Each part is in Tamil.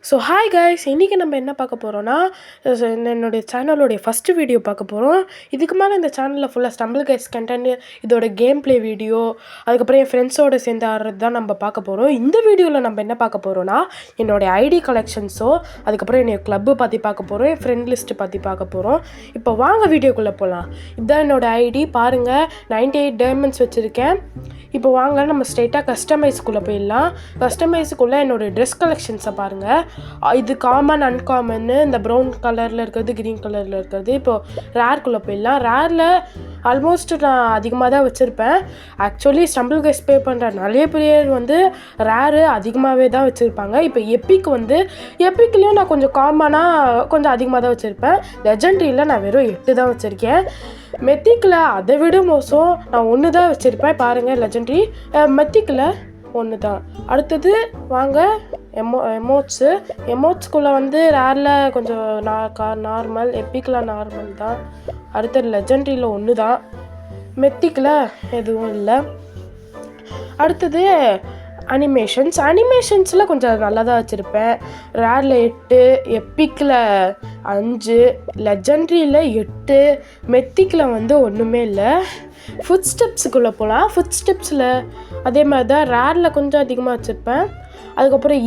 ஸோ ஹாய் கைஸ், இன்றைக்கி நம்ம என்ன பார்க்க போகிறோன்னா, என்னுடைய சேனலோடைய ஃபஸ்ட்டு வீடியோ பார்க்க போகிறோம். இதுக்கு மேலே இந்த சேனலில் ஃபுல்லாக ஸ்டம்பிள் கைஸ் கண்டென்ட், இதோட கேம் ப்ளே வீடியோ, அதுக்கப்புறம் என் ஃப்ரெண்ட்ஸோடு சேர்ந்து ஆடுறது தான் நம்ம பார்க்க போகிறோம். இந்த வீடியோவில் நம்ம என்ன பார்க்க போகிறோன்னா, என்னோடய ஐடி கலெக்ஷன்ஸோ, அதுக்கப்புறம் என்னோடய கிளப்பு பற்றி பார்க்க போகிறோம், என் ஃப்ரெண்ட் லிஸ்ட்டு பற்றி பார்க்க போகிறோம். இப்போ வாங்க வீடியோக்குள்ளே போகலாம். இதுதான் என்னோடய ஐடி பாருங்கள், 98 டைமண்ட்ஸ் வச்சுருக்கேன். இப்போ வாங்க நம்ம ஸ்ட்ரெயிட்டாக கஸ்டமைஸ்க்குள்ளே போயிடலாம். கஸ்டமைஸுக்குள்ளே என்னோடய ட்ரெஸ் கலெக்ஷன்ஸை பாருங்கள். இது காமன், அன்காமன்னு, இந்த ப்ரௌன் கலரில் இருக்கிறது, க்ரீன் கலரில் இருக்கிறது. இப்போது ரேர்க்குள்ளே போயிடலாம். ரேரில் ஆல்மோஸ்ட் நான் அதிகமாக தான் வச்சுருப்பேன். ஆக்சுவலி ஸ்டம்பிள் கைஸ் பே பண்ணுற நிறைய பேர் வந்து ரேரு அதிகமாகவே தான் வச்சுருப்பாங்க. இப்போ எப்பிக்லேயும் நான் கொஞ்சம் காமனாக கொஞ்சம் அதிகமாக தான் வச்சுருப்பேன். லெஜெண்ட்ரியில் நான் வெறும் 8 தான் வச்சுருக்கேன். மெத்திக்கில் அதை விட மோசம் நான் 1 தான் வச்சுருப்பேன். பாருங்கள், லெஜெண்ட்ரி மெத்திக்கில் 1 தான். அடுத்தது வாங்க எமோட்ஸ்குள்ளே வந்து ரேரில் கொஞ்சம் நார்மல், எப்பிக்கில் நார்மல் தான். அடுத்தது லெஜெண்ட்ரியில் 1 தான், மெத்திக்கில் எதுவும் இல்லை. அடுத்தது அனிமேஷன்ஸில் கொஞ்சம் நல்லா தான் வச்சுருப்பேன். ரேரில் 8, எப்பிக்கில் 5, லெஜெண்ட்ரியில் 8, மெத்திக்கில் வந்து ஒன்றுமே இல்லை. ஃபுட் ஸ்டெப்ஸுக்குள்ளே போகலாம். ஃபுட் ஸ்டெப்ஸில் அதே மாதிரி தான், ரேரில் கொஞ்சம் அதிகமாக வச்சுருப்பேன். அதுக்கப்புறம்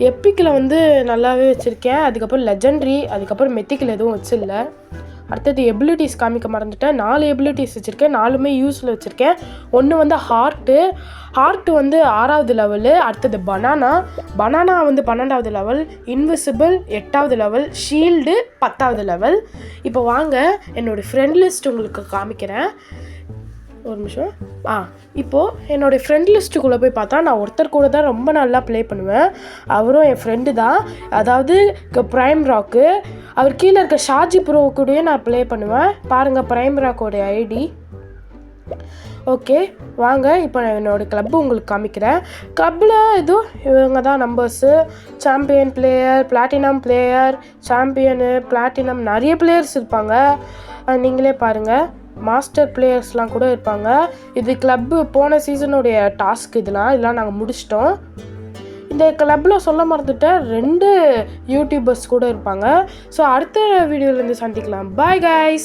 எப்பிக்கில் வந்து நல்லாவே வச்சுருக்கேன். அதுக்கப்புறம் லெஜெண்ட்ரி, அதுக்கப்புறம் மெத்திக்கில் எதுவும் வச்சிடல. அடுத்தது எபிலிட்டிஸ் காமிக்க மறந்துட்டேன். 4 எபிலிட்டிஸ் வச்சுருக்கேன். 4மே யூஸில் வச்சுருக்கேன். 1 வந்து ஹார்ட்டு வந்து 6வது லெவலு. அடுத்தது பனானா வந்து 12வது லெவல். இன்விசிபிள் 8வது லெவல். ஷீல்டு 10வது லெவல். இப்போ வாங்க என்னோடய ஃப்ரெண்ட் லிஸ்ட் உங்களுக்கு காமிக்கிறேன். ஒரு நிமிஷம். இப்போது என்னோடய ஃப்ரெண்ட் லிஸ்ட்டுக்குள்ளே போய் பார்த்தா, நான் ஒருத்தர் கூட தான் ரொம்ப நல்லா ப்ளே பண்ணுவேன். அவரும் என் ஃப்ரெண்டு தான், அதாவது ப்ரைம் ராக்கு. அவர் கீழே இருக்க ஷாஜி ப்ரோ கூடயே நான் ப்ளே பண்ணுவேன். பாருங்கள் ப்ரைம் ராக்கோடைய ஐடி. ஓகே வாங்க, இப்போ நான் என்னோடய கிளப்பு உங்களுக்கு காமிக்கிறேன். கிளப்பில் இவங்க தான் numbers. Champion player, platinum player, champion, platinum, நிறைய பிளேயர்ஸ் இருப்பாங்க. நீங்களே பாருங்கள், மாஸ்டர் பிளேயர்ஸ்லாம் கூட இருப்பாங்க. இது கிளப்பு போன சீசனுடைய டாஸ்க். இதெல்லாம் நாங்கள் முடிச்சிட்டோம். இந்த கிளப்பில் சொல்ல மறந்துட்டேன், 2 யூடியூபர்ஸ் கூட இருப்பாங்க. ஸோ அடுத்த வீடியோலேருந்து சந்திக்கலாம். Bye guys.